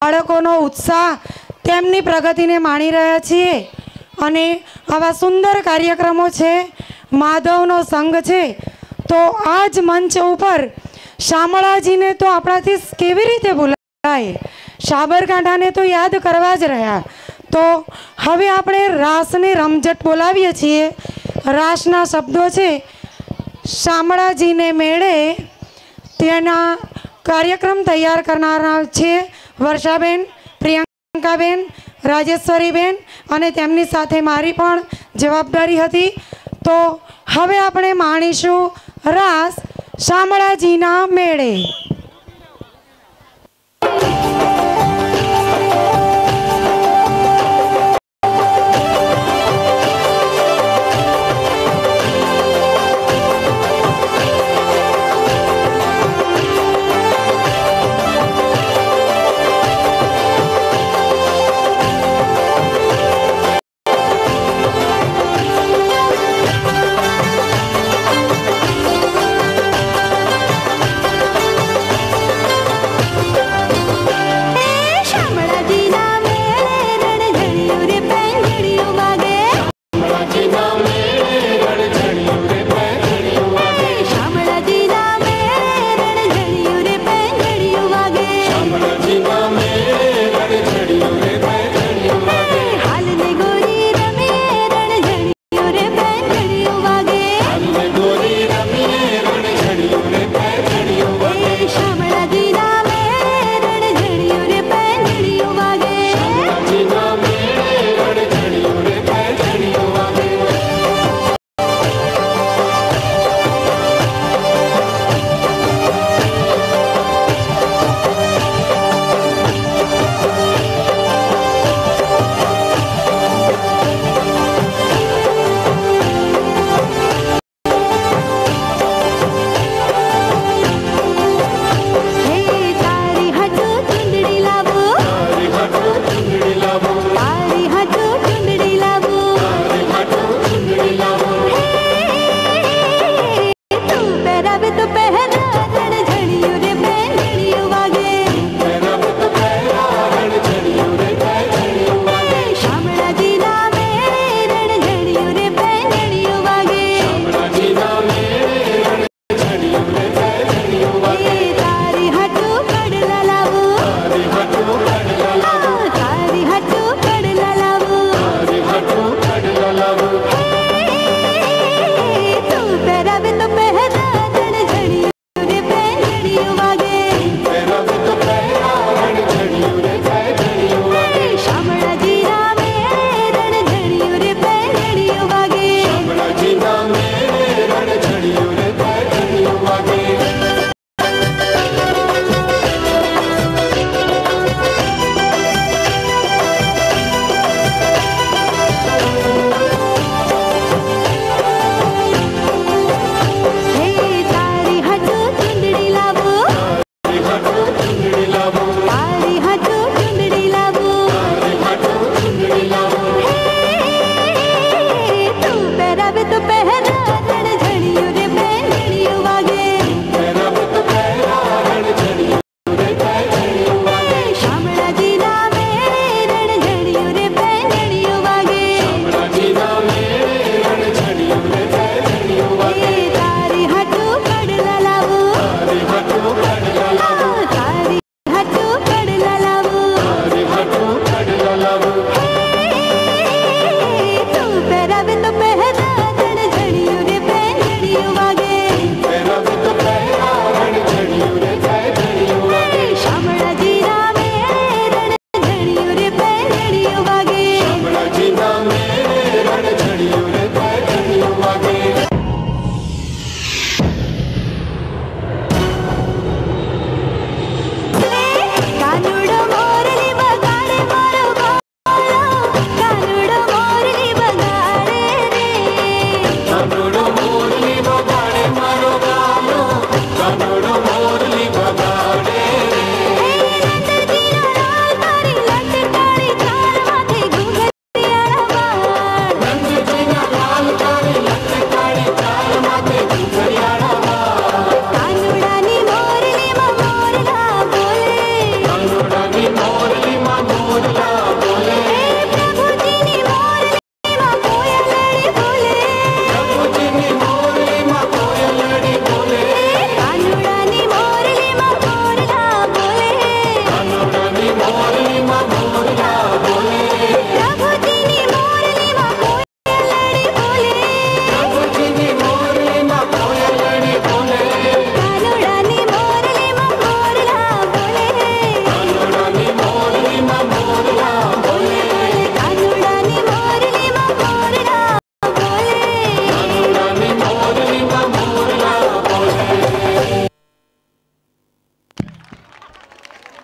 બાળકોનો ઉત્સાહ તેમની પ્રગતિને માણી રહ્યા છીએ અને આવા સુંદર કાર્યક્રમો છે, માધવનો સંઘ છે, તો આ જ મંચ ઉપર શામળાજીને તો આપણાથી કેવી રીતે ભૂલાય, સાબરકાંઠાને તો યાદ કરવા જ રહ્યા। તો હવે આપણે રાસની રમઝટ બોલાવીએ છીએ। રાસના શબ્દો છે શામળાજીને મેળે, તેના કાર્યક્રમ તૈયાર કરનારા છે વર્ષાબેન, પ્રિયંકાબેન, રાજેશ્વરીબેન અને તેમની સાથે મારી પણ જવાબદારી હતી। તો હવે આપણે માણીશું રાસ શામળાજીના મેળે।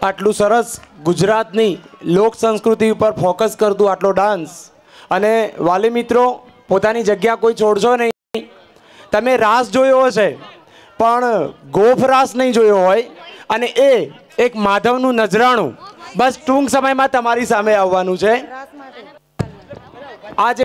આટલું સરસ ગુજરાતની લોક સંસ્કૃતિ ઉપર ફોકસ કરતું આટલો ડાન્સ. અને વાલી મિત્રો, પોતાની જગ્યા કોઈ છોડશો નહીં. તમે રાસ જોયો હશે પણ ગોફ રાસ નહીં જોયો હોય, અને એ એક માધવનું નજરાણું બસ ટૂંક સમયમાં તમારી સામે આવવાનું છે. આ જે